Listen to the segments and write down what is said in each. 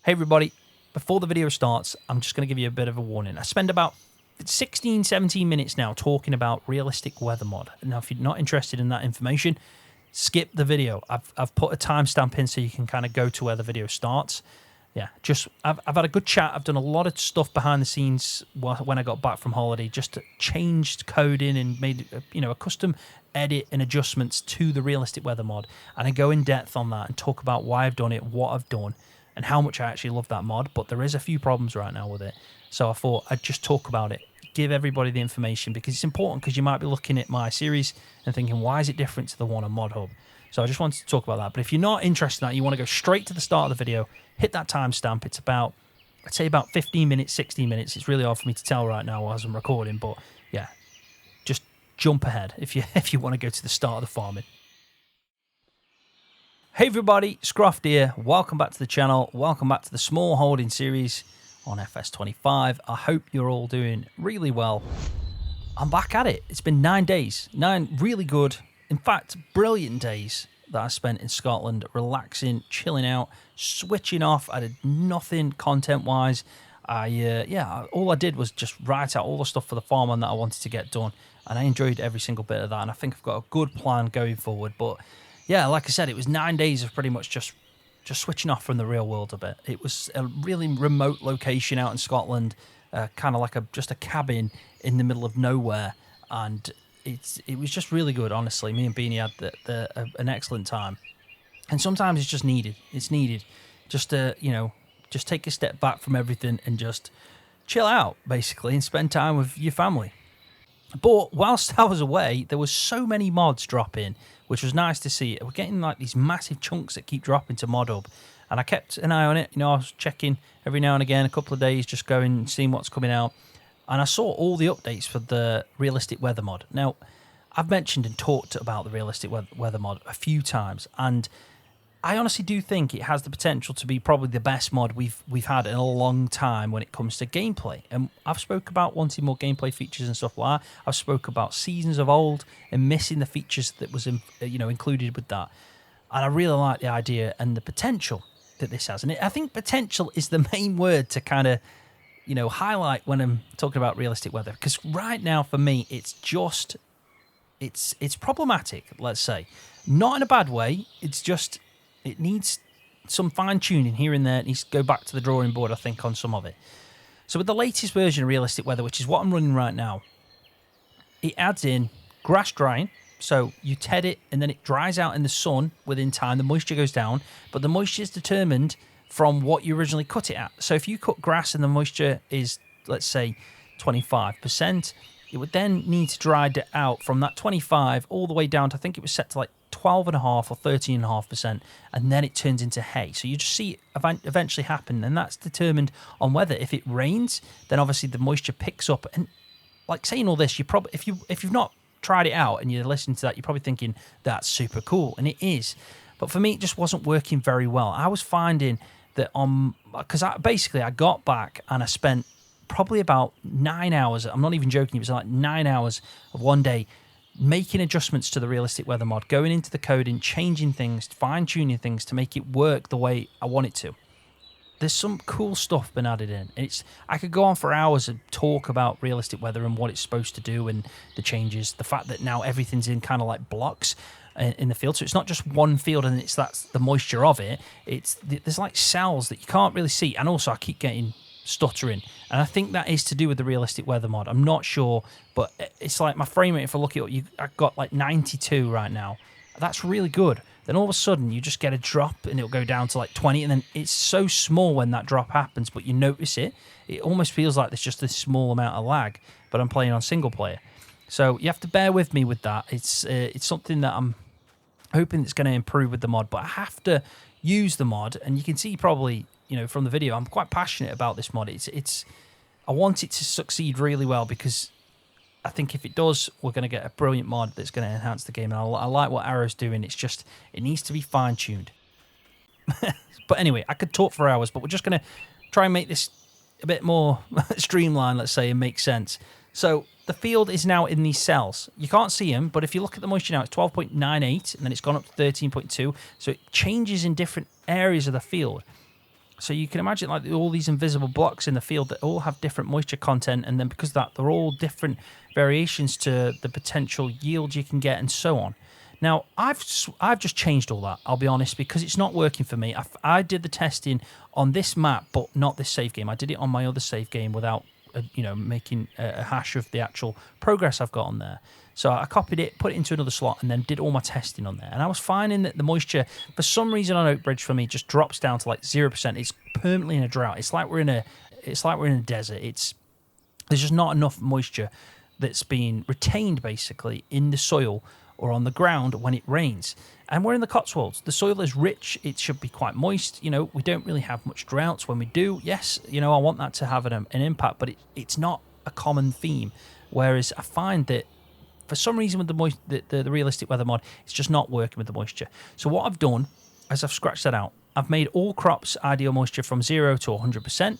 Hey everybody, before the video starts, I'm just going to give you a bit of a warning. I spend about 16, 17 minutes now talking about realistic weather mod. Now, if you're not interested in that information, skip the video. I've put a timestamp in so you can kind of go to where the video starts. Yeah, I've had a good chat. I've done a lot of stuff behind the scenes when I got back from holiday, just changed coding and made a custom edit and adjustments to the realistic weather mod. And I go in depth on that and talk about why I've done it, what I've done, and how much I actually love that mod. But there is a few problems right now with it. So I thought I'd just talk about it, give everybody the information, because it's important, because you might be looking at my series and thinking, why is it different to the one on Mod Hub? So I just wanted to talk about that. But if you're not interested in that, you want to go straight to the start of the video, hit that timestamp. It's about, I'd say about 15 minutes, 16 minutes. It's really hard for me to tell right now as I'm recording, but yeah, just jump ahead if you want to go to the start of the farming. Hey everybody, Scroft here. Welcome back to the channel. Welcome back to the small holding series on FS25. I hope you're all doing really well. I'm back at it. It's been 9 days. 9 really good, in fact, brilliant days that I spent in Scotland, relaxing, chilling out, switching off. I did nothing content-wise. All I did was just write out all the stuff for the farm that I wanted to get done, and I enjoyed every single bit of that, and I think I've got a good plan going forward. But yeah, like I said, it was 9 days of pretty much just switching off from the real world a bit. It was a really remote location out in Scotland, kind of like just a cabin in the middle of nowhere, and it was just really good, honestly. Me and Beanie had an excellent time. And sometimes it's just needed. It's needed just to, just take a step back from everything and just chill out, basically, and spend time with your family. But whilst I was away, there was so many mods dropping, which was nice to see. We're getting like these massive chunks that keep dropping to Mod Hub, and I kept an eye on it. I was checking every now and again, a couple of days, just going and seeing what's coming out. And I saw all the updates for the realistic weather mod. Now, I've mentioned and talked about the realistic weather mod a few times, and I honestly do think it has the potential to be probably the best mod we've had in a long time when it comes to gameplay. And I've spoke about wanting more gameplay features and stuff like that. I've spoke about seasons of old and missing the features that was included with that. And I really like the idea and the potential that this has. And I think potential is the main word to kind of highlight when I'm talking about realistic weather, because right now for me it's problematic, let's say, not in a bad way. It's just it needs some fine-tuning here and there. It needs to go back to the drawing board, I think, on some of it. So with the latest version of Realistic Weather, which is what I'm running right now, it adds in grass drying. So you ted it, and then it dries out in the sun within time. The moisture goes down, but the moisture is determined from what you originally cut it at. So if you cut grass and the moisture is, let's say, 25%, it would then need to dry it out from that 25 all the way down to, I think it was set to like 12.5 or 13.5%, and then it turns into hay. So you just see it eventually happen, and that's determined on whether, if it rains, then obviously the moisture picks up. And like saying all this, you probably, if you've not tried it out and you're listening to that, you're probably thinking that's super cool, and it is. But for me, it just wasn't working very well. I was finding that because I got back and I spent probably about 9 hours. I'm not even joking. It was like 9 hours of one day making adjustments to the realistic weather mod, going into the coding, changing things, fine-tuning things to make it work the way I want it to. There's some cool stuff been added in. I could go on for hours and talk about realistic weather and what it's supposed to do and the changes. The fact that now everything's in kind of like blocks in the field, so it's not just one field and that's the moisture of it. There's like cells that you can't really see, and also I keep getting stuttering, and I think that is to do with the realistic weather mod. I'm not sure, but it's like my frame rate, if I look at it, I've got like 92 right now. That's really good. Then all of a sudden you just get a drop and it'll go down to like 20, and then it's so small when that drop happens, but you notice it. It almost feels like there's just this small amount of lag, but I'm playing on single player, so you have to bear with me with that. It's something that I'm hoping it's going to improve with the mod, but I have to use the mod, and you can see probably from the video, I'm quite passionate about this mod. I want it to succeed really well, because I think if it does, we're going to get a brilliant mod that's going to enhance the game. And I like what Arrow's doing. It's just, it needs to be fine-tuned. But anyway, I could talk for hours, but we're just going to try and make this a bit more streamlined, let's say, and make sense. So the field is now in these cells. You can't see them, but if you look at the moisture now, it's 12.98, and then it's gone up to 13.2. So it changes in different areas of the field. So you can imagine like all these invisible blocks in the field that all have different moisture content, and then because of that, they're all different variations to the potential yield you can get and so on. Now, I've just changed all that, I'll be honest, because it's not working for me. I did the testing on this map, but not this save game. I did it on my other save game without, making a hash of the actual progress I've got on there. So I copied it, put it into another slot, and then did all my testing on there. And I was finding that the moisture, for some reason on Oakbridge for me, just drops down to like 0%. It's permanently in a drought. It's like we're in a desert. There's just not enough moisture that's being retained basically in the soil or on the ground when it rains. And we're in the Cotswolds. The soil is rich. It should be quite moist. We don't really have much droughts. When we do, yes, I want that to have an impact, but it's not a common theme. Whereas I find that for some reason with the realistic weather mod, it's just not working with the moisture. So what I've done is I've scratched that out. I've made all crops ideal moisture from 0 to 100%,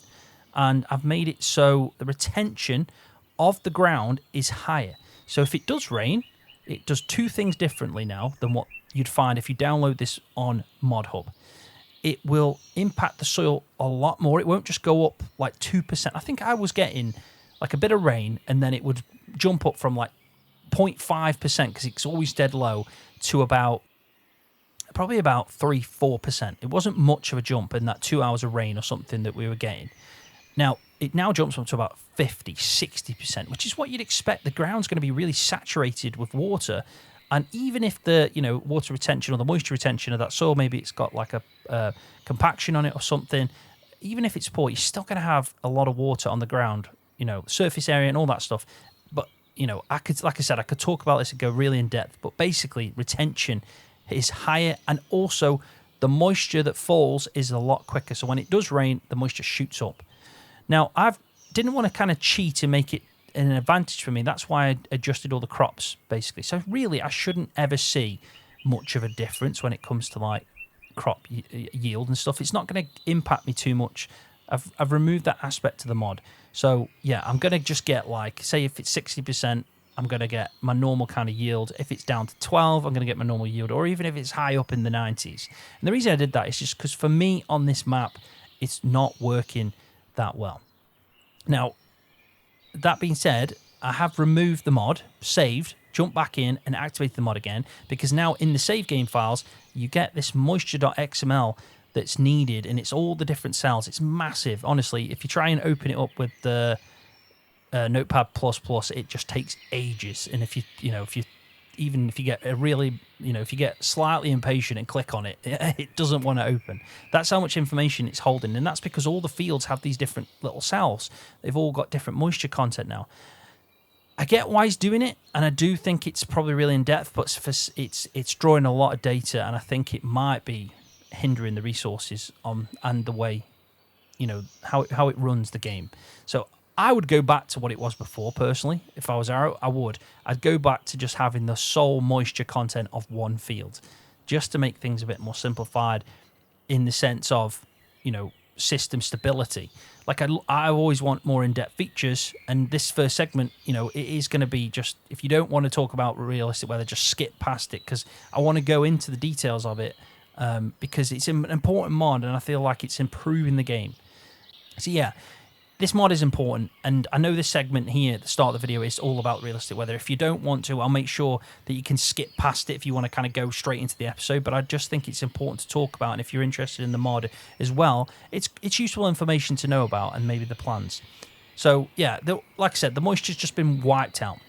and I've made it so the retention of the ground is higher. So if it does rain, it does two things differently now than what you'd find if you download this on Mod Hub. It will impact the soil a lot more. It won't just go up like 2%. I think I was getting like a bit of rain and then it would jump up from like 0.5% because it's always dead low to probably about 3-4%. It wasn't much of a jump in that 2 hours of rain or something that we were getting. Now, it now jumps up to about 50-60%, which is what you'd expect. The ground's going to be really saturated with water. And even if the water retention or the moisture retention of that soil, maybe it's got like a compaction on it or something, even if it's poor, you're still going to have a lot of water on the ground, surface area and all that stuff. But, I could talk about this and go really in depth, but basically retention is higher, and also the moisture that falls is a lot quicker. So when it does rain, the moisture shoots up. Now, I didn't want to kind of cheat and make it an advantage for me. That's why I adjusted all the crops, basically. So really, I shouldn't ever see much of a difference when it comes to like crop yield and stuff. It's not going to impact me too much. I've removed that aspect of the mod. So yeah, I'm going to just get like, say if it's 60%, I'm going to get my normal kind of yield. If it's down to 12, I'm going to get my normal yield, or even if it's high up in the 90s. And the reason I did that is just because for me on this map, it's not working that well. Now, that being said, I have removed the mod, saved, jumped back in and activated the mod again, because now in the save game files, you get this moisture.xml that's needed, and it's all the different cells. It's massive. Honestly, if you try and open it up with the Notepad++, it just takes ages. And if you get a really, if you get slightly impatient and click on it, it doesn't want to open. That's how much information it's holding. And that's because all the fields have these different little cells. They've all got different moisture content now. I get why he's doing it, and I do think it's probably really in depth, but it's drawing a lot of data, and I think it might be hindering the resources and the way, how it runs the game. So I would go back to what it was before, personally. If I was Arrow, I would. I'd go back to just having the sole moisture content of one field, just to make things a bit more simplified in the sense of, system stability. Like I always want more in-depth features, and this first segment, it is going to be just, if you don't want to talk about realistic weather, just skip past it, because I want to go into the details of it, because it's an important mod, and I feel like it's improving the game. So yeah, this mod is important, and I know this segment here at the start of the video is all about realistic weather. If you don't want to, I'll make sure that you can skip past it if you want to kind of go straight into the episode, but I just think it's important to talk about, and if you're interested in the mod as well, it's useful information to know about, and maybe the plans. So yeah, like I said, the moisture's just been wiped out.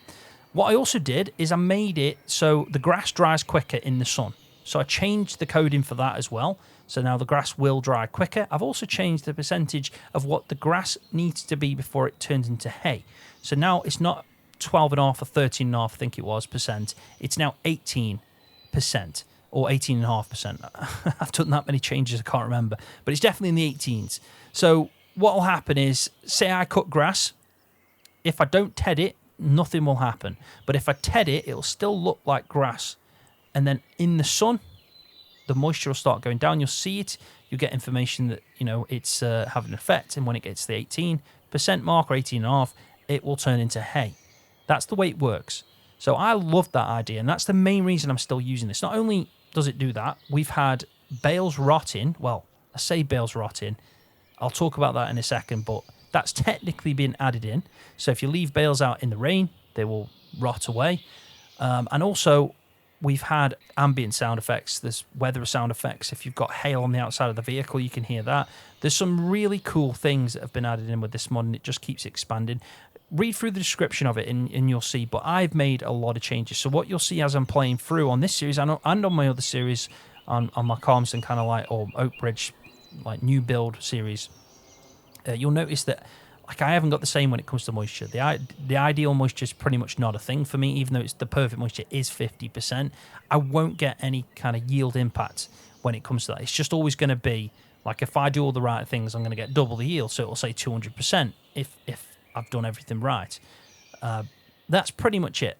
What I also did is I made it so the grass dries quicker in the sun. So I changed the coding for that as well. So now the grass will dry quicker. I've also changed the percentage of what the grass needs to be before it turns into hay. So now it's not 12.5 or 13.5, I think it was, percent. It's now 18% or 18.5%. I've done that many changes, I can't remember. But it's definitely in the 18s. So what will happen is, say I cut grass. If I don't ted it, nothing will happen. But if I ted it, it'll still look like grass. And then in the sun, the moisture will start going down. You'll see it. You'll get information that, it's having an effect. And when it gets to the 18% mark or 18.5, it will turn into hay. That's the way it works. So I love that idea. And that's the main reason I'm still using this. Not only does it do that, we've had bales rotting. Well, I say bales rotting. I'll talk about that in a second, but that's technically been added in. So if you leave bales out in the rain, they will rot away. And also, we've had ambient sound effects. There's weather sound effects. If you've got hail on the outside of the vehicle, you can hear that. There's some really cool things that have been added in with this mod, and it just keeps expanding. Read through the description of it and you'll see, but I've made a lot of changes. So what you'll see as I'm playing through on this series and on my other series, on my Calmsden kind of like, or Oak Bridge, like new build series, you'll notice that like I haven't got the same when it comes to moisture. The ideal moisture is pretty much not a thing for me, even though it's the perfect moisture is 50%. I won't get any kind of yield impact when it comes to that. It's just always going to be like if I do all the right things, I'm going to get double the yield. So it'll say 200% if I've done everything right. That's pretty much it.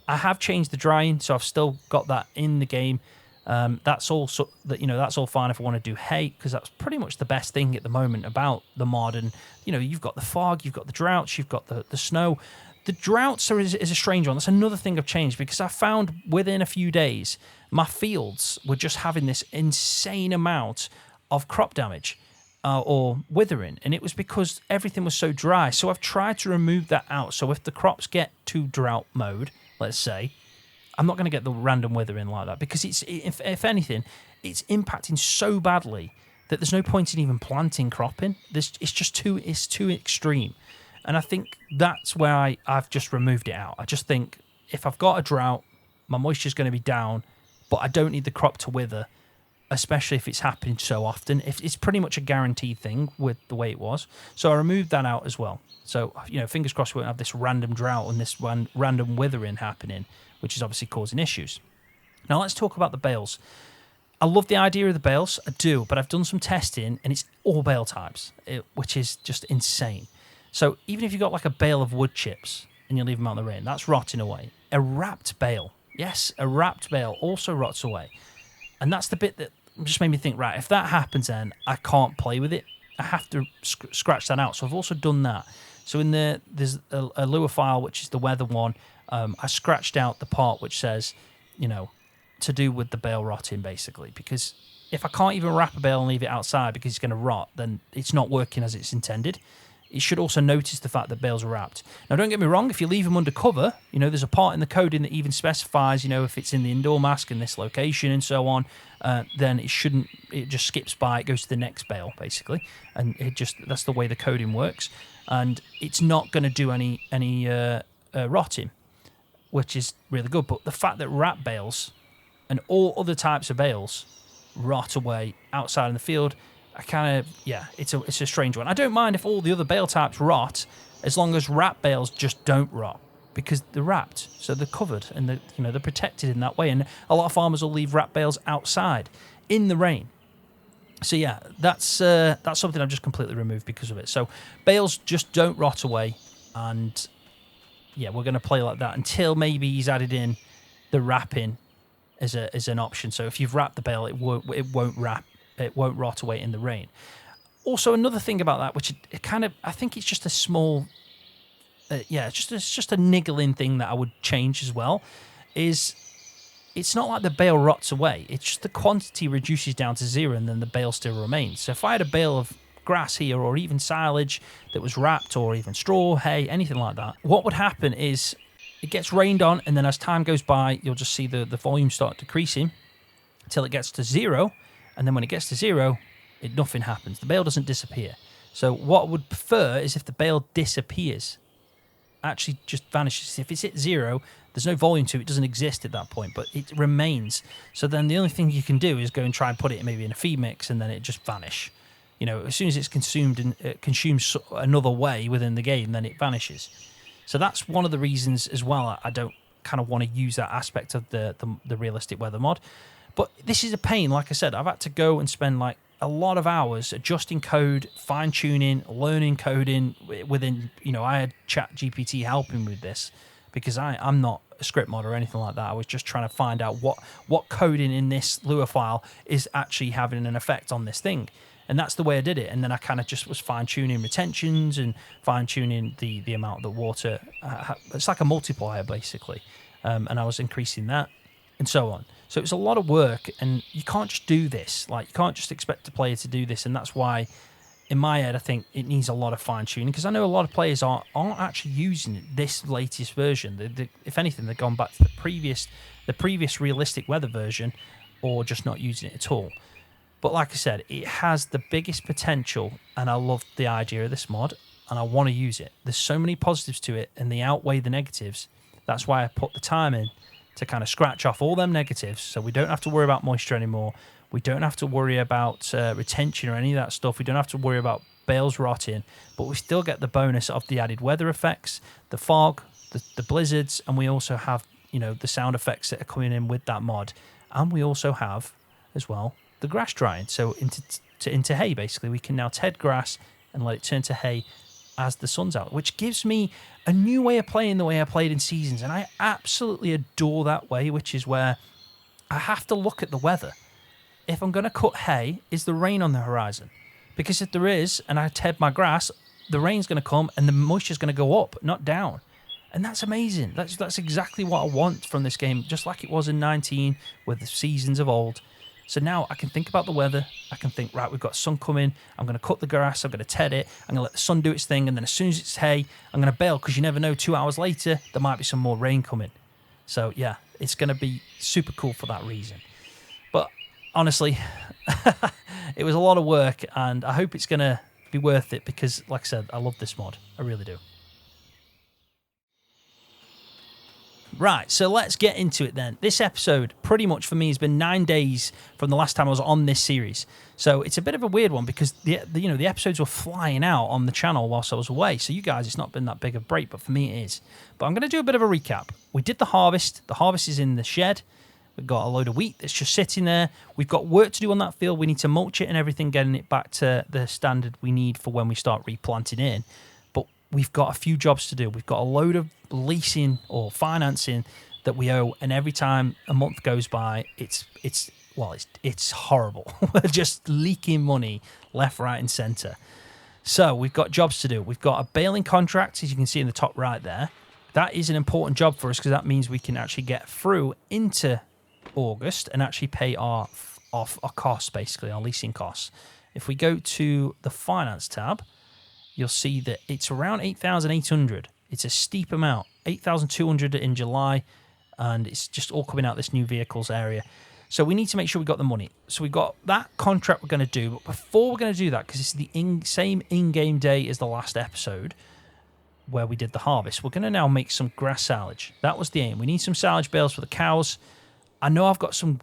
I have changed the drying, so I've still got that in the game. That's all that's all fine if I want to do hay, because that's pretty much the best thing at the moment about the mod. And you've got the fog, you've got the droughts, you've got the snow. The droughts is a strange one. That's another thing I've changed, because I found within a few days my fields were just having this insane amount of crop damage or withering, and it was because everything was so dry. So I've tried to remove that out. So if the crops get to drought mode, let's say, I'm not going to get the random withering like that, because if anything, it's impacting so badly that there's no point in even planting cropping. It's too extreme, and I think that's where I've just removed it out. I just think if I've got a drought, my moisture's going to be down, but I don't need the crop to wither, especially if it's happening so often. It's pretty much a guaranteed thing with the way it was. So I removed that out as well. So fingers crossed we won't have this random drought and this random withering happening, which is obviously causing issues. Now let's talk about the bales. I love the idea of the bales, I do, but I've done some testing and it's all bale types, which is just insane. So even if you've got like a bale of wood chips and you leave them out in the rain, that's rotting away. A wrapped bale, yes, a wrapped bale also rots away. And that's the bit that just made me think, right, if that happens then I can't play with it. I have to scratch that out. So I've also done that. So there's a Lua file, which is the weather one. I scratched out the part which says, to do with the bale rotting, basically, because if I can't even wrap a bale and leave it outside because it's going to rot, then it's not working as it's intended. It should also notice the fact that bales are wrapped. Now, don't get me wrong, if you leave them under cover, there's a part in the coding that even specifies, if it's in the indoor mask in this location and so on, then it just skips by, it goes to the next bale, basically. And that's the way the coding works. And it's not going to do any rotting, which is really good. But the fact that wrap bales and all other types of bales rot away outside in the field, it's a strange one. I don't mind if all the other bale types rot, as long as wrap bales just don't rot, because they're wrapped, so they're covered and they're protected in that way. And a lot of farmers will leave wrap bales outside in the rain. So yeah, that's something I've just completely removed because of it. So bales just don't rot away, and yeah, we're going to play like that until maybe he's added in the wrapping as an option. So if you've wrapped the bale, it won't rot away in the rain. Also, another thing about that, which I think it's just a small, it's just a niggling thing that I would change as well, is it's not like the bale rots away. It's just the quantity reduces down to zero and then the bale still remains. So if I had a bale of grass here, or even silage that was wrapped, or even straw, hay, anything like that, what would happen is it gets rained on, and then as time goes by, you'll just see the volume start decreasing until it gets to zero. And then when it gets to zero, nothing happens. The bale doesn't disappear. So what I would prefer is if the bale disappears, actually just vanishes. If it's at zero, there's no volume to it. It doesn't exist at that point, but it remains. So then the only thing you can do is go and try and put it maybe in a feed mix, and then it just vanish. As soon as it's consumed and it consumes another way within the game, then it vanishes. So that's one of the reasons as well I don't kind of want to use that aspect of the realistic weather mod. But this is a pain. Like I said, I've had to go and spend like a lot of hours adjusting code, fine-tuning, learning coding within, I had ChatGPT helping with this, because I'm not a script mod or anything like that. I was just trying to find out what coding in this Lua file is actually having an effect on this thing. And that's the way I did it. And then I kind of just was fine-tuning retentions and fine-tuning the amount of the water. It's like a multiplier, basically. And I was increasing that and so on. So it's a lot of work, and you can't just do this. Like, you can't just expect a player to do this. And that's why in my head, I think it needs a lot of fine tuning because I know a lot of players aren't actually using this latest version. If anything, they've gone back to the previous realistic weather version, or just not using it at all. But like I said, it has the biggest potential, and I love the idea of this mod, and I want to use it. There's so many positives to it, and they outweigh the negatives. That's why I put the time in to kind of scratch off all them negatives, so we don't have to worry about moisture anymore. We don't have to worry about retention or any of that stuff. We don't have to worry about bales rotting, but we still get the bonus of the added weather effects, the fog, the blizzards, and we also have, the sound effects that are coming in with that mod. And we also have, as well, the grass drying. So into hay, basically. We can now ted grass and let it turn to hay as the sun's out, which gives me a new way of playing the way I played in Seasons. And I absolutely adore that way, which is where I have to look at the weather. If I'm going to cut hay, is the rain on the horizon? Because if there is, and I ted my grass, the rain's going to come and the moisture's going to go up, not down. And that's amazing. That's exactly what I want from this game, just like it was in 19 with the Seasons of old. So now I can think about the weather. I can think, right, we've got sun coming. I'm going to cut the grass. I'm going to ted it. I'm going to let the sun do its thing. And then as soon as it's hay, I'm going to bail because you never know, 2 hours later, there might be some more rain coming. So, yeah, it's going to be super cool for that reason. But honestly, it was a lot of work, and I hope it's going to be worth it because, like I said, I love this mod. I really do. Right, so let's get into it then. This episode, pretty much for me, has been 9 days from the last time I was on this series. So it's a bit of a weird one because the episodes were flying out on the channel whilst I was away. So you guys, it's not been that big of a break, but for me it is. But I'm going to do a bit of a recap. We did the harvest. The harvest is in the shed. We've got a load of wheat that's just sitting there. We've got work to do on that field. We need to mulch it and everything, getting it back to the standard we need for when we start replanting in. But we've got a few jobs to do. We've got a load of leasing or financing that we owe, and every time a month goes by, it's horrible. We're just leaking money left, right, and centre. So we've got jobs to do. We've got a baling contract, as you can see in the top right there. That is an important job for us because that means we can actually get through into August and actually pay our costs, basically our leasing costs. If we go to the finance tab, you'll see that it's around 8,800. It's a steep amount, 8,200 in July, and it's just all coming out this new vehicles area. So we need to make sure we got the money. So we've got that contract we're going to do, but before we're going to do that, because it's the same in-game day as the last episode where we did the harvest, we're going to now make some grass silage. That was the aim. We need some silage bales for the cows. I know I've got some,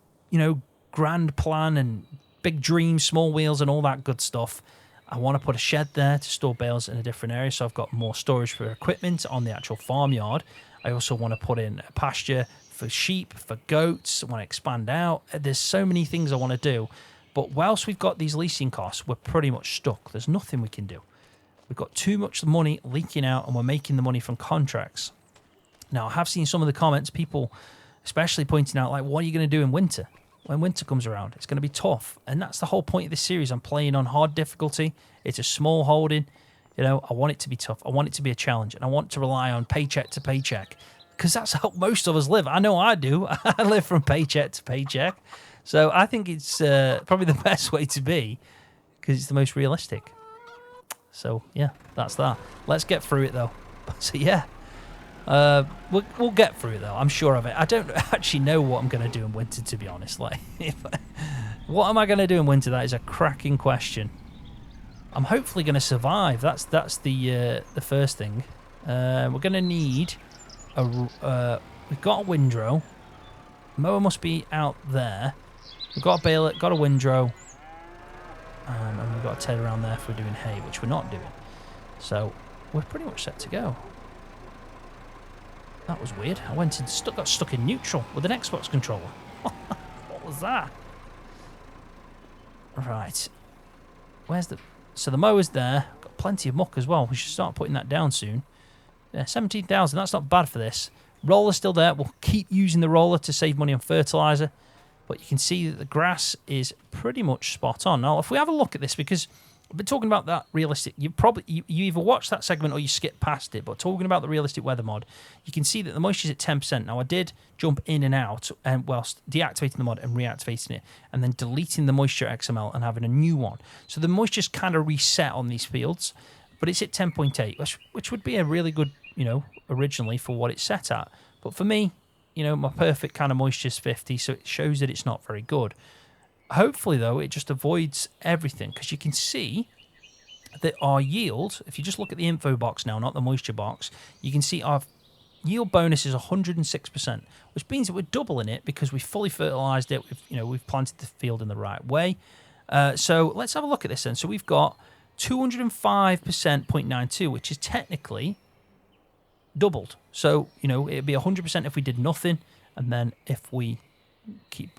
grand plan and big dreams, small wheels and all that good stuff. I want to put a shed there to store bales in a different area, so I've got more storage for equipment on the actual farmyard. I also want to put in a pasture for sheep, for goats. I want to expand out. There's so many things I want to do. But whilst we've got these leasing costs, we're pretty much stuck. There's nothing we can do. We've got too much money leaking out, and we're making the money from contracts. Now, I have seen some of the comments, people especially pointing out, like, what are you going to do in winter? When winter comes around, it's going to be tough. And that's the whole point of this series. I'm playing on hard difficulty. It's a small holding. I want it to be tough. I want it to be a challenge. And I want to rely on paycheck to paycheck. Because that's how most of us live. I know I do. I live from paycheck to paycheck. So I think it's probably the best way to be. Because it's the most realistic. So, yeah, that's that. Let's get through it, though. So, yeah. We'll get through it though. I'm sure of it. I don't actually know what I'm going to do in winter, to be honest. Like, what am I going to do in winter? That is a cracking question. I'm hopefully going to survive. That's the first thing. We're going to need we've got a windrow. Mower must be out there. We've got a baler, got a windrow, and we've got a ted around there if we're doing hay, which we're not doing. So we're pretty much set to go. That was weird. I went and got stuck in neutral with an Xbox controller. What was that? Right. So the mower's there. Got plenty of muck as well. We should start putting that down soon. Yeah, 17,000. That's not bad for this. Roller's still there. We'll keep using the roller to save money on fertilizer. But you can see that the grass is pretty much spot on. Now, if we have a look at this, because But talking about that realistic, you either watch that segment or you skip past it. But talking about the realistic weather mod, you can see that the moisture's at 10%. Now I did jump in and out, and whilst deactivating the mod and reactivating it, and then deleting the moisture XML and having a new one. So the moisture's kind of reset on these fields, but it's at 10.8, which would be a really good, originally for what it's set at. But for me, my perfect kind of moisture's 50, so it shows that it's not very good. Hopefully, though, it just avoids everything, because you can see that our yield, if you just look at the info box now, not the moisture box, you can see our yield bonus is 106%, which means that we're doubling it because we fully fertilized it. We've planted the field in the right way. So let's have a look at this then. So we've got 205%.92, which is technically doubled. So, it'd be 100% if we did nothing, and then if we keep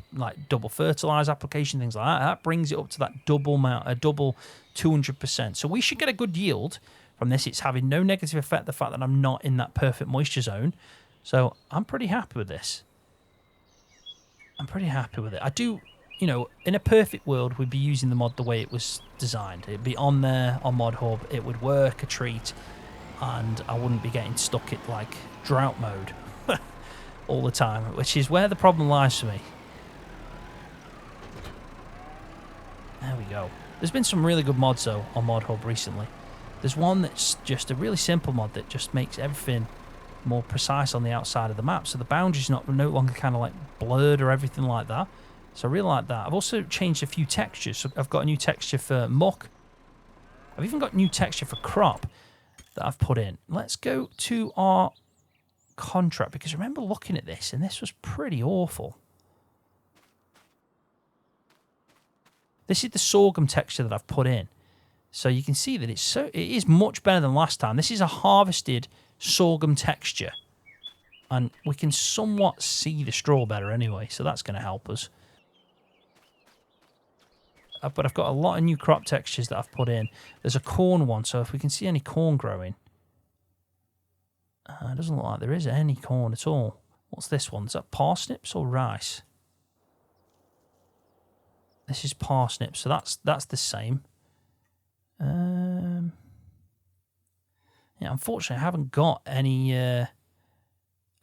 double fertilizer application, things like that brings it up to that double 200%. So we should get a good yield from this. It's having no negative effect, the fact that I'm not in that perfect moisture zone. So I'm pretty happy with this. I'm pretty happy with it. I do, in a perfect world, we'd be using the mod the way it was designed. It'd be on there on Mod Hub, it would work a treat, and I wouldn't be getting stuck at drought mode all the time, which is where the problem lies for me. There we go. There's been some really good mods, though, on Mod Hub recently. There's one that's just a really simple mod that just makes everything more precise on the outside of the map, so the boundaries no longer kind of blurred or everything like that. So I really like that. I've also changed a few textures. So I've got a new texture for muck. I've even got new texture for crop that I've put in. Let's go to our contract, because I remember looking at this and this was pretty awful. This is the sorghum texture that I've put in, so you can see that it is much better than last time. This is a harvested sorghum texture, and we can somewhat see the straw better anyway, so that's going to help us. But I've got a lot of new crop textures that I've put in. There's a corn one, so if we can see any corn growing. It doesn't look like there is any corn at all. What's this one? Is that parsnips or rice? This is parsnips, so that's the same. Yeah, unfortunately, I haven't got any. I'll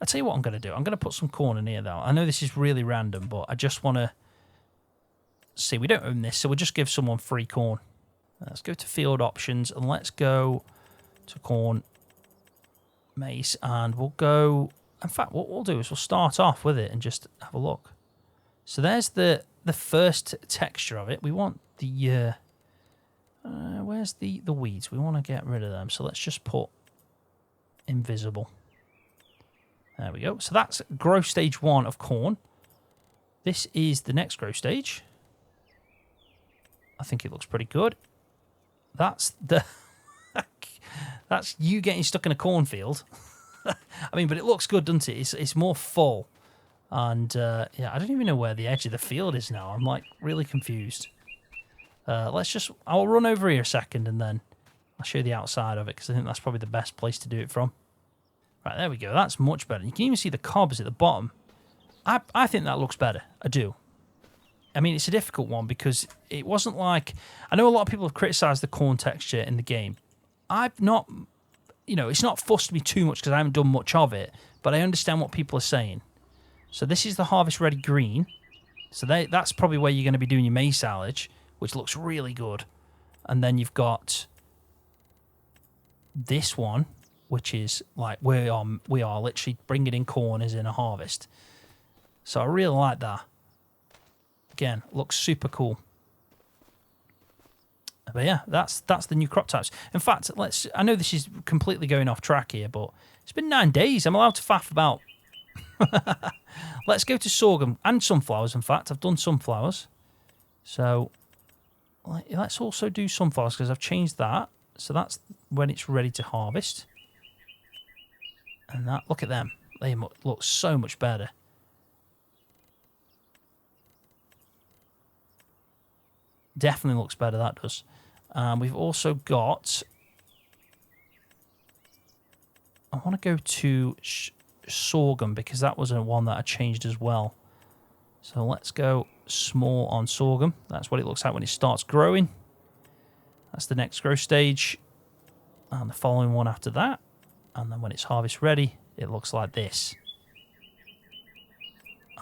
tell you what I'm going to do. I'm going to put some corn in here, though. I know this is really random, but I just want to see. We don't own this, so we'll just give someone free corn. Let's go to field options, and let's go to corn. Mace, and we'll go. In fact, what we'll do is we'll start off with it and just have a look. So there's the first texture of it. We want the where's the weeds? We want to get rid of them. So let's just put invisible. There we go. So that's growth stage 1 of corn. This is the next growth stage. I think it looks pretty good. That's the. That's you getting stuck in a cornfield. I mean, but it looks good, doesn't it? It's more full. And, yeah, I don't even know where the edge of the field is now. I'm, really confused. I'll run over here a second, and then I'll show you the outside of it, because I think that's probably the best place to do it from. Right, there we go. That's much better. You can even see the cobs at the bottom. I think that looks better. I do. I mean, it's a difficult one, because it wasn't like... I know a lot of people have criticised the corn texture in the game. I've not, it's not fussed me too much because I haven't done much of it, but I understand what people are saying. So this is the harvest ready green. So that's probably where you're going to be doing your maize silage, which looks really good. And then you've got this one, which is we are literally bringing in corn as in a harvest. So I really like that. Again, looks super cool. But yeah, that's the new crop types. In fact, I know this is completely going off track here, but it's been 9 days. I'm allowed to faff about. Let's go to sorghum and sunflowers. In fact, I've done sunflowers. So let's also do sunflowers, because I've changed that. So that's when it's ready to harvest. And look at them. They look so much better. Definitely looks better, that does. We've also got... I want to go to sorghum, because that was one that I changed as well. So let's go small on sorghum. That's what it looks like when it starts growing. That's the next growth stage. And the following one after that. And then when it's harvest ready, it looks like this.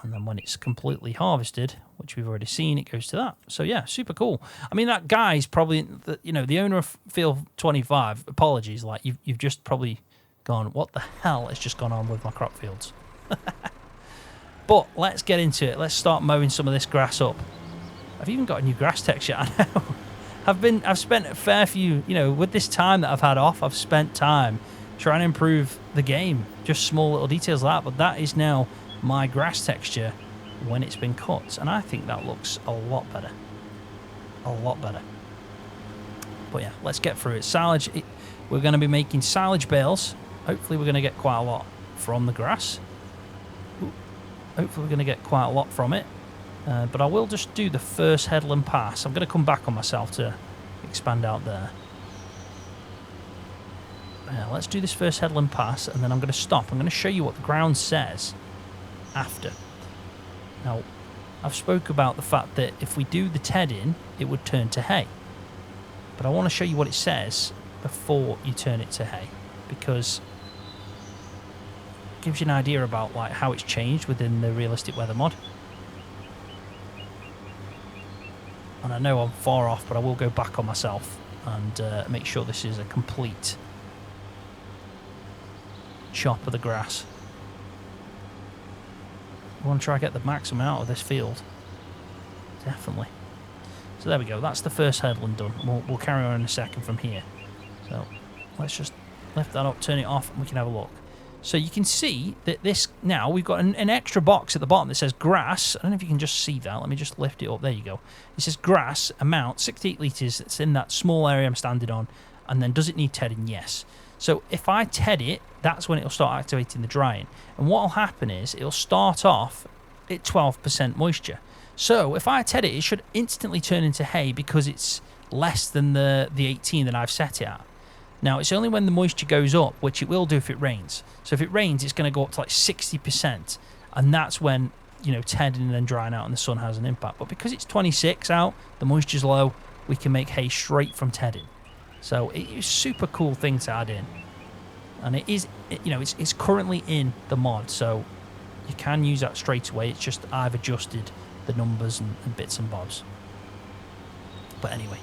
And then when it's completely harvested, which we've already seen, it goes to that. So yeah, super cool. I mean, that guy's probably, the owner of Field 25, apologies, like you've just probably gone, what the hell has just gone on with my crop fields? But let's get into it. Let's start mowing some of this grass up. I've even got a new grass texture, I know. I've spent a fair few, with this time that I've had off, I've spent time trying to improve the game. Just small little details like that, but that is now my grass texture when it's been cut, and I think that looks a lot better. A lot better. But yeah, let's get through it. Silage, we're going to be making silage bales. Hopefully we're going to get quite a lot from the grass. Hopefully we're going to get quite a lot from it. But I will just do the first headland pass. I'm going to come back on myself to expand out there. Let's do this first headland pass, and then I'm going to stop. I'm going to show you what the ground says after. Now, I've spoke about the fact that if we do the tedding, it would turn to hay. But I want to show you what it says before you turn it to hay, because it gives you an idea about like how it's changed within the realistic weather mod. And I know I'm far off, but I will go back on myself and make sure this is a complete chop of the grass. I want to try to get the maximum out of this field. Definitely. So there we go. That's the first headland done. We'll carry on in a second from here. So let's just lift that up, turn it off, and we can have a look. So you can see that this, now we've got an extra box at the bottom that says grass. I don't know if you can just see that. Let me just lift it up. There you go. It says grass, amount, 68 litres. It's in that small area I'm standing on. And then does it need tedding? Yes. So if I ted it, that's when it'll start activating the drying. And what will happen is it'll start off at 12% moisture. So if I ted it, it should instantly turn into hay because it's less than the 18 that I've set it at. Now, it's only when the moisture goes up, which it will do if it rains. So if it rains, it's going to go up to like 60%. And that's when, tedding and then drying out and the sun has an impact. But because it's 26 out, the moisture's low, we can make hay straight from tedding. So it's a super cool thing to add in. And it is, it's currently in the mod, so you can use that straight away. It's just I've adjusted the numbers and bits and bobs. But anyway,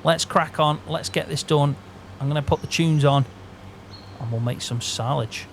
let's crack on. Let's get this done. I'm going to put the tunes on and we'll make some silage.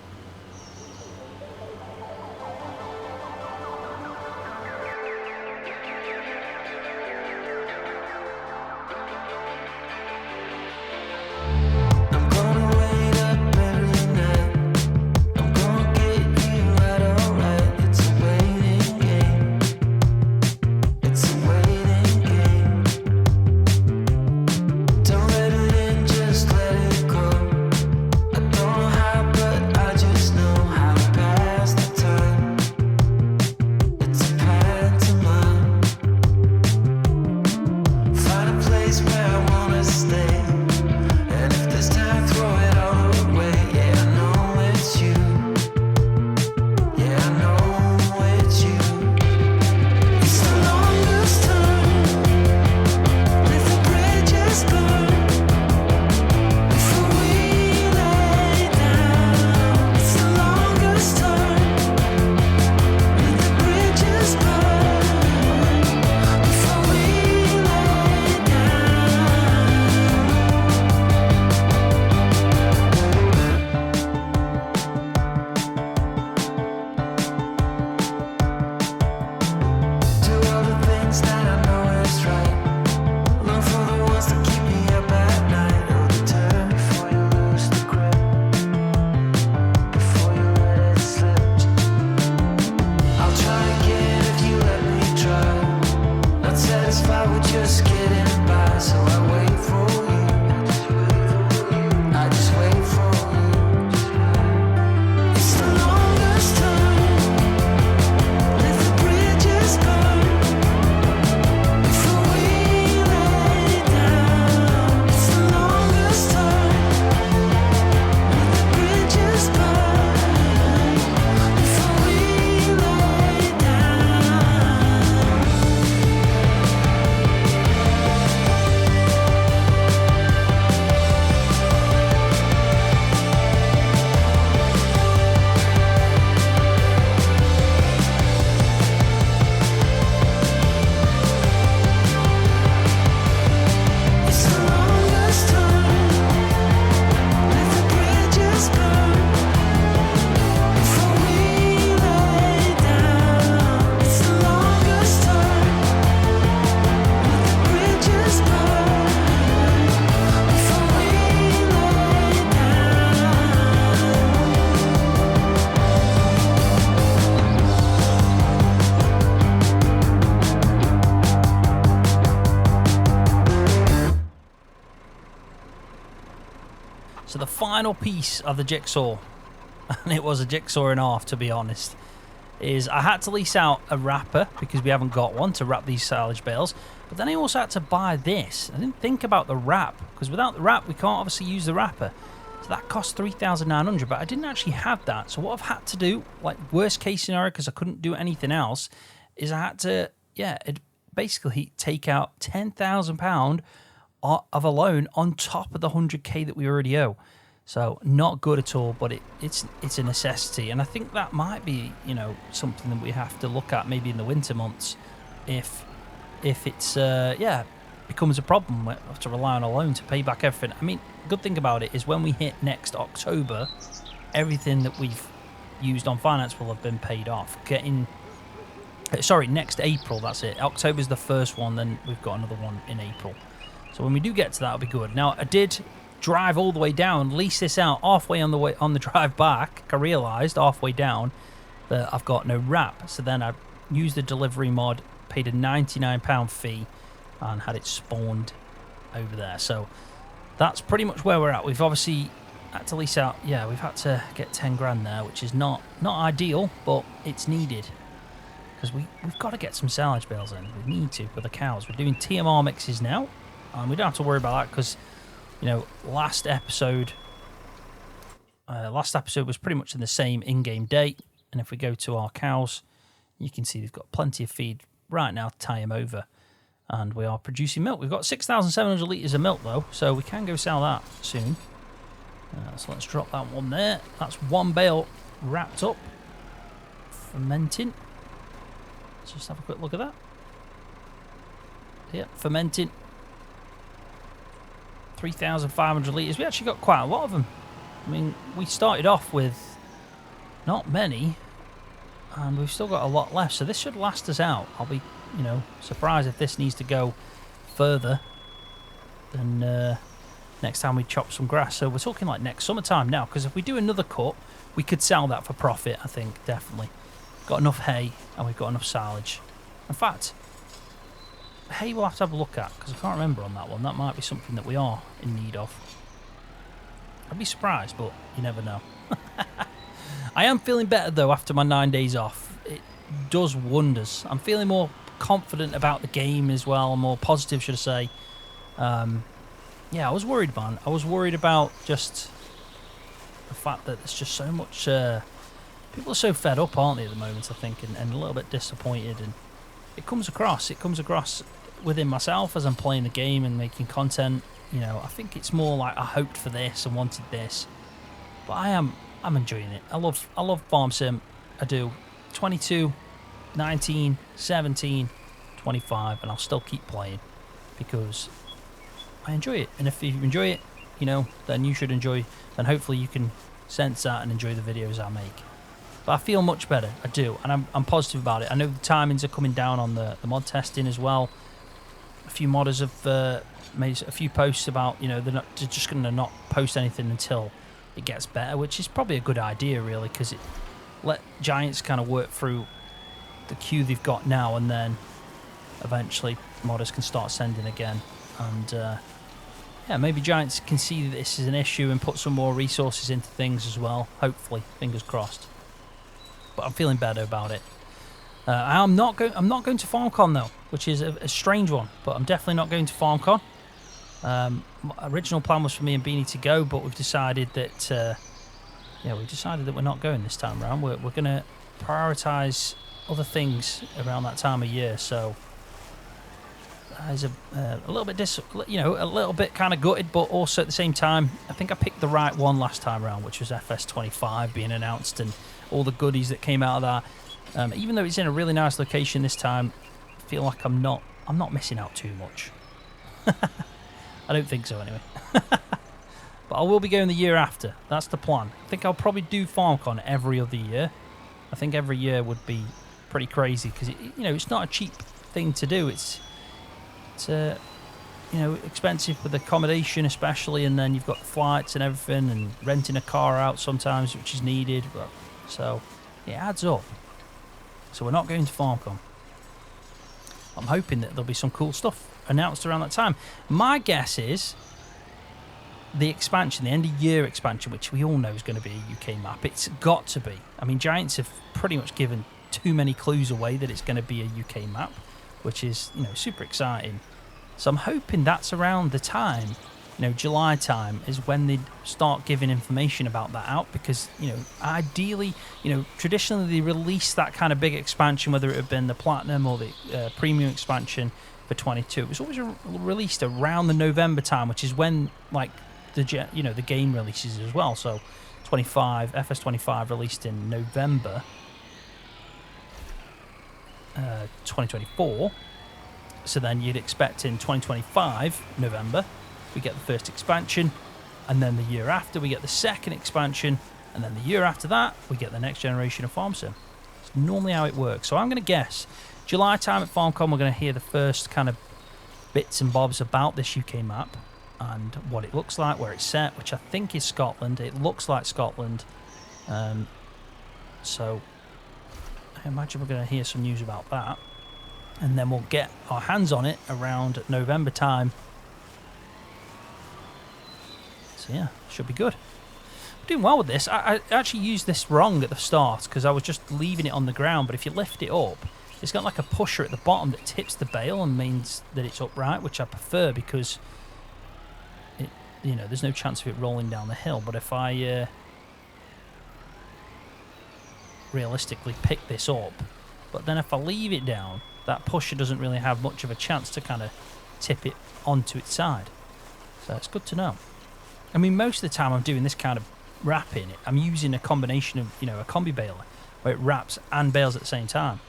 So the final piece of the jigsaw, and it was a jigsaw and a half to be honest, is I had to lease out a wrapper because we haven't got one to wrap these silage bales. But then I also had to buy this. I didn't think about the wrap, because without the wrap we can't obviously use the wrapper. So that cost 3,900, but I didn't actually have that. So what I've had to do, like worst case scenario, because I couldn't do anything else, is I had to, basically take out £10,000 of a loan on top of the 100k that we already owe. So not good at all, but it's a necessity, and I think that might be something that we have to look at maybe in the winter months, if it's becomes a problem. We have to rely on a loan to pay back everything. I mean, good thing about it is when we hit next October, everything that we've used on finance will have been paid off. Next April, that's it. October's the first one, then we've got another one in April. So when we do get to that, it'll be good. Now, I did drive all the way down, lease this out halfway on the drive back. I realised halfway down that I've got no wrap. So then I used the delivery mod, paid a £99 fee, and had it spawned over there. So that's pretty much where we're at. We've obviously had to lease out. Yeah, we've had to get 10 grand there, which is not ideal, but it's needed. Because we've got to get some silage bales in. We need to for the cows. We're doing TMR mixes now, and we don't have to worry about that because, last episode was pretty much in the same in-game date. And if we go to our cows, you can see they've got plenty of feed right now to tie them over. And we are producing milk. We've got 6,700 litres of milk, though, so we can go sell that soon. So let's drop that one there. That's one bale wrapped up, fermenting. Let's just have a quick look at that. Yeah, fermenting. 3,500 litres. We actually got quite a lot of them. I mean, we started off with not many, and we've still got a lot left, so this should last us out. I'll be, surprised if this needs to go further than next time we chop some grass. So we're talking like next summertime now, because if we do another cut, we could sell that for profit, I think, definitely. Got enough hay, and we've got enough silage. In fact, hay we'll have to have a look at, because I can't remember on that one. That might be something that we are in need of. I'd be surprised, but you never know. I am feeling better, though, after my 9 days off. It does wonders. I'm feeling more confident about the game as well, more positive, should I say. Yeah, I was worried, man. I was worried about just the fact that there's just so much... people are so fed up, aren't they, at the moment, I think, and a little bit disappointed. And it comes across within myself as I'm playing the game and making content. I think it's more like I hoped for this and wanted this. But I'm enjoying it. I love Farm Sim. I do. 22, 19, 17, 25, and I'll still keep playing because I enjoy it. And if you enjoy it, then you should enjoy, then hopefully you can sense that and enjoy the videos I make. But I feel much better. I do, and I'm positive about it. I know the timings are coming down on the mod testing as well. A few modders have made a few posts about, they're just going to not post anything until it gets better, which is probably a good idea, really, because it let Giants kind of work through the queue they've got now, and then eventually modders can start sending again. And maybe Giants can see that this is an issue and put some more resources into things as well. Hopefully, fingers crossed. But I'm feeling better about it. I'm not going to FarmCon though, which is a strange one. But I'm definitely not going to FarmCon. My original plan was for me and Beanie to go, but we've decided that we're not going this time around. We're going to prioritise other things around that time of year. So I was a little bit kind of gutted, but also at the same time, I think I picked the right one last time around, which was FS25 being announced and all the goodies that came out of that. Even though it's in a really nice location this time, I feel like I'm not missing out too much. I don't think so anyway. But I will be going the year after. That's the plan. I think I'll probably do FarmCon every other year. I think every year would be pretty crazy because it's not a cheap thing to do. It's expensive with accommodation especially, and then you've got flights and everything, and renting a car out sometimes, which is needed. So it adds up. So we're not going to FarmCon. I'm hoping that there'll be some cool stuff announced around that time. My guess is the expansion, the end of year expansion, which we all know is going to be a UK map, it's got to be. I mean, Giants have pretty much given too many clues away that it's going to be a UK map, which is, you know, super exciting. So I'm hoping that's around the time, you know, July time is when they start giving information about that out, because, you know, ideally, you know, traditionally they release that kind of big expansion, whether it had been the Platinum or the Premium expansion for 22. It was always released around the November time, which is when, like, the game releases as well. So 25, FS25 released in November 2024. So then you'd expect in 2025, November, we get the first expansion, and then the year after we get the second expansion, and then the year after that we get the next generation of Farm Sim. It's normally how it works. So I'm going to guess July time at FarmCon we're going to hear the first kind of bits and bobs about this UK map and what it looks like, where it's set, which I think is Scotland. It looks like Scotland. So I imagine we're going to hear some news about that. And then we'll get our hands on it around November time. So yeah, should be good. I'm doing well with this. I actually used this wrong at the start because I was just leaving it on the ground. But if you lift it up, it's got like a pusher at the bottom that tips the bale and means that it's upright, which I prefer because it, you know, there's no chance of it rolling down the hill. But if I realistically pick this up, but then if I leave it down, that pusher doesn't really have much of a chance to kind of tip it onto its side. So it's good to know. I mean, most of the time I'm doing this kind of wrapping, I'm using a combination of, you know, a combi baler where it wraps and bales at the same time.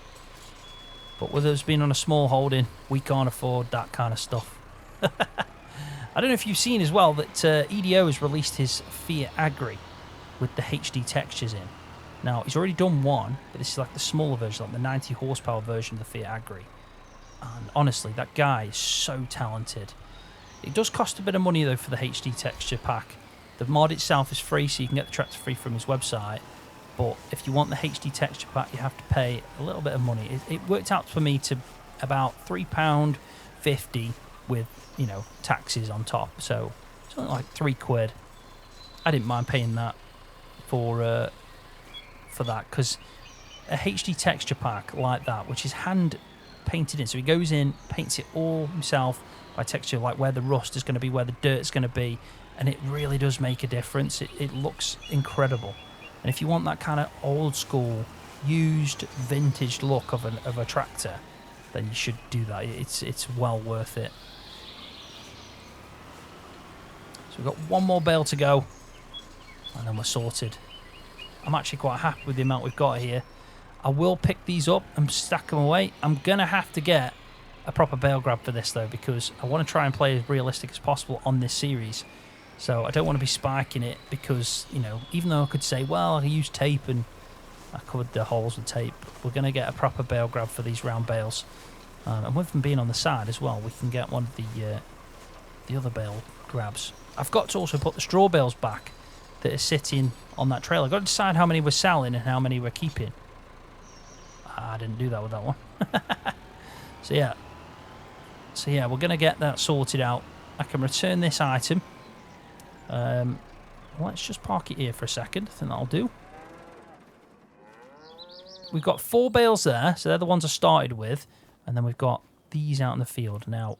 But with us being on a small holding, we can't afford that kind of stuff. I don't know if you've seen as well that EDO has released his Fiat Agri with the HD textures in. Now, he's already done one, but this is like the smaller version, like the 90 horsepower version of the Fiat Agri. And honestly, that guy is so talented. It does cost a bit of money, though, for the HD texture pack. The mod itself is free, so you can get the tractor free from his website. But if you want the HD texture pack, you have to pay a little bit of money. It worked out for me to about £3.50 with, you know, taxes on top. So something like £3. I didn't mind paying that for that, because a HD texture pack like that, which is hand painted in, so he goes in, paints it all himself by texture, like where the rust is going to be, where the dirt's going to be, and it really does make a difference. It looks incredible. And if you want that kind of old school used vintage look of a tractor, then you should do that. It's well worth it. So we've got one more bale to go and then we're sorted. I'm actually quite happy with the amount we've got here. I will pick these up and stack them away. I'm going to have to get a proper bale grab for this, though, because I want to try and play as realistic as possible on this series. So I don't want to be spiking it because, you know, even though I could say, well, I used tape and I covered the holes with tape, we're going to get a proper bale grab for these round bales. And with them being on the side as well, we can get one of the other bale grabs. I've got to also put the straw bales back that are sitting on that trailer. I've got to decide how many we're selling and how many we're keeping. I didn't do that with that one. So yeah, we're going to get that sorted out. I can return this item. Let's just park it here for a second. I think that'll do. We've got 4 bales there, so they're the ones I started with. And then we've got these out in the field. Now,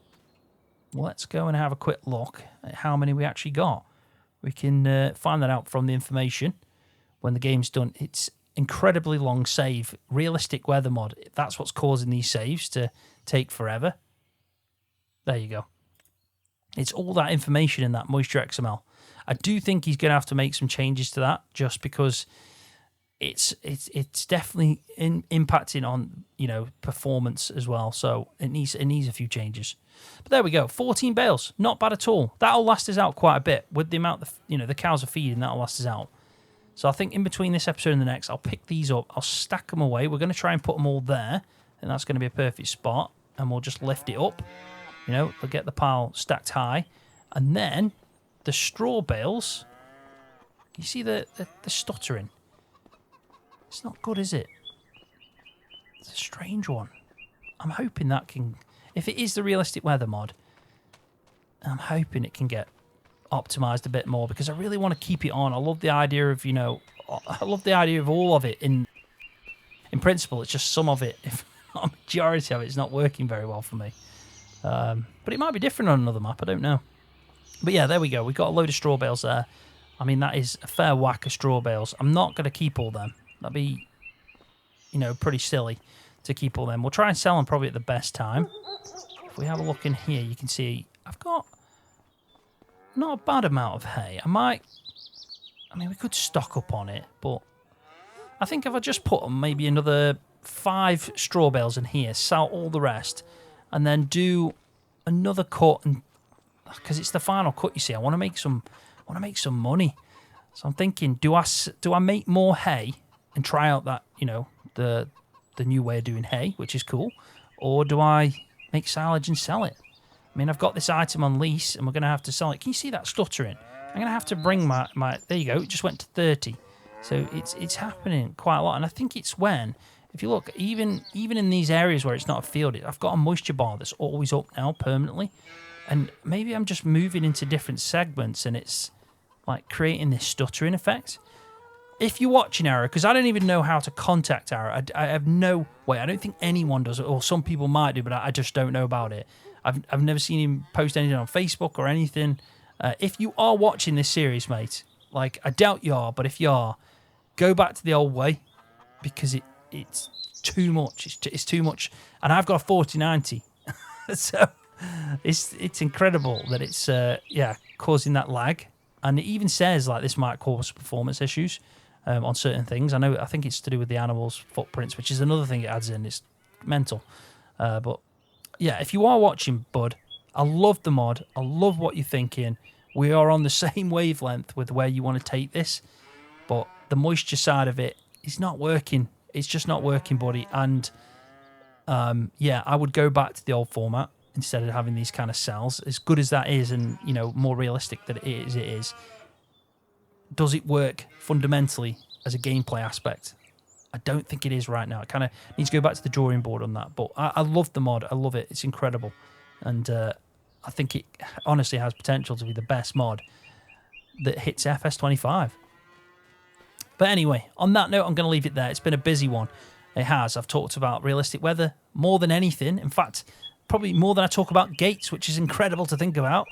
let's go and have a quick look at how many we actually got. We can find that out from the information when the game's done. It's incredibly long save. Realistic weather mod. That's what's causing these saves to take forever. There you go. It's all that information in that Moisture XML. I do think he's going to have to make some changes to that, just because it's definitely impacting on, you know, performance as well. So it needs a few changes. But there we go. 14 bales, not bad at all. That'll last us out quite a bit with the amount the cows are feeding. That'll last us out. So I think in between this episode and the next, I'll pick these up. I'll stack them away. We're going to try and put them all there, and that's going to be a perfect spot. And we'll just lift it up. You know, we'll get the pile stacked high, and then the straw bales. You see the stuttering. It's not good, is it? It's a strange one. I'm hoping that can... If it is the realistic weather mod, I'm hoping it can get optimized a bit more because I really want to keep it on. I love the idea of, you know, I love the idea of all of it. In principle, it's just some of it, if not a majority of it, is not working very well for me. But it might be different on another map, I don't know. But yeah, there we go. We've got a load of straw bales there. I mean, that is a fair whack of straw bales. I'm not going to keep all them. That'd be, you know, pretty silly to keep all them. We'll try and sell them probably at the best time. If we have a look in here, you can see I've got not a bad amount of hay. I mean, we could stock up on it, but I think if I just put maybe another 5 straw bales in here, sell all the rest, and then do another cut, and because it's the final cut, you see, I want to make some money. So I'm thinking, do I make more hay and try out that, you know, the new way of doing hay, which is cool, or do I make silage and sell it? I mean, I've got this item on lease, and we're going to have to sell it. Can you see that stuttering? I'm going to have to bring my there you go, it just went to 30. So it's happening quite a lot, and I think it's when, if you look, even in these areas where it's not a field, I've got a moisture bar that's always up now permanently, and maybe I'm just moving into different segments, and it's like creating this stuttering effect. If you're watching Arrow, because I don't even know how to contact Arrow, I have no way. I don't think anyone does it, or some people might do, but I just don't know about it. I've never seen him post anything on Facebook or anything. If you are watching this series, mate, like, I doubt you are, but if you are, go back to the old way, because it's too much. It's too much, and I've got a 4090, so it's incredible that it's causing that lag. And it even says like this might cause performance issues on certain things. I think it's to do with the animals' footprints, which is another thing it adds in. It's mental, but yeah, if you are watching, bud, I love the mod. I love what you're thinking. We are on the same wavelength with where you want to take this, but the moisture side of it is not working. It's just not working, buddy. And yeah, I would go back to the old format instead of having these kind of cells. As good as that is, and, you know, more realistic that it is, does it work fundamentally as a gameplay aspect? I don't think it is right now. It kind of needs to go back to the drawing board on that. But I love the mod. I love it. It's incredible. And I think it honestly has potential to be the best mod that hits FS25. But anyway, on that note, I'm going to leave it there. It's been a busy one. It has. I've talked about realistic weather more than anything. In fact, probably more than I talk about gates, which is incredible to think about.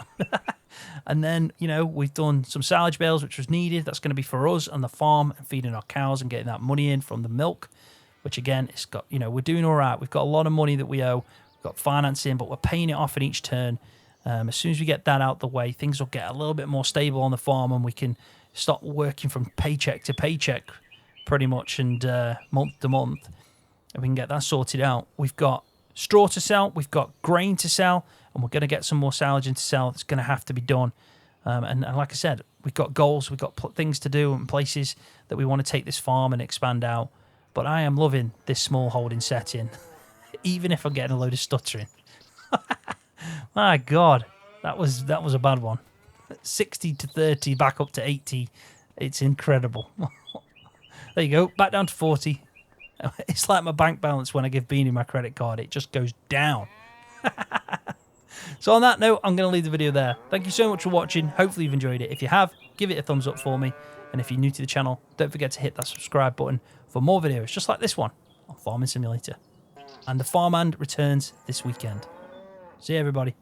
And then, you know, we've done some silage bales, which was needed. That's going to be for us on the farm and feeding our cows and getting that money in from the milk, which again, it's got, you know, we're doing all right. We've got a lot of money that we owe. We've got financing, but we're paying it off in each turn. As soon as we get that out the way, things will get a little bit more stable on the farm, and we can stop working from paycheck to paycheck pretty much, and month to month, and we can get that sorted out. We've got straw to sell, we've got grain to sell, and we're going to get some more silaging to sell. That's going to have to be done. And like I said, we've got goals, we've got things to do and places that we want to take this farm and expand out. But I am loving this small holding setting, even if I'm getting a load of stuttering. My God, that was a bad one. 60 to 30, back up to 80. It's incredible. There you go, back down to 40. It's like my bank balance when I give Beanie my credit card. It just goes down. So on that note, I'm going to leave the video there. Thank you so much for watching. Hopefully you've enjoyed it. If you have, give it a thumbs up for me. And if you're new to the channel, don't forget to hit that subscribe button for more videos just like this one on Farming Simulator. And the Farmhand returns this weekend. See you, everybody.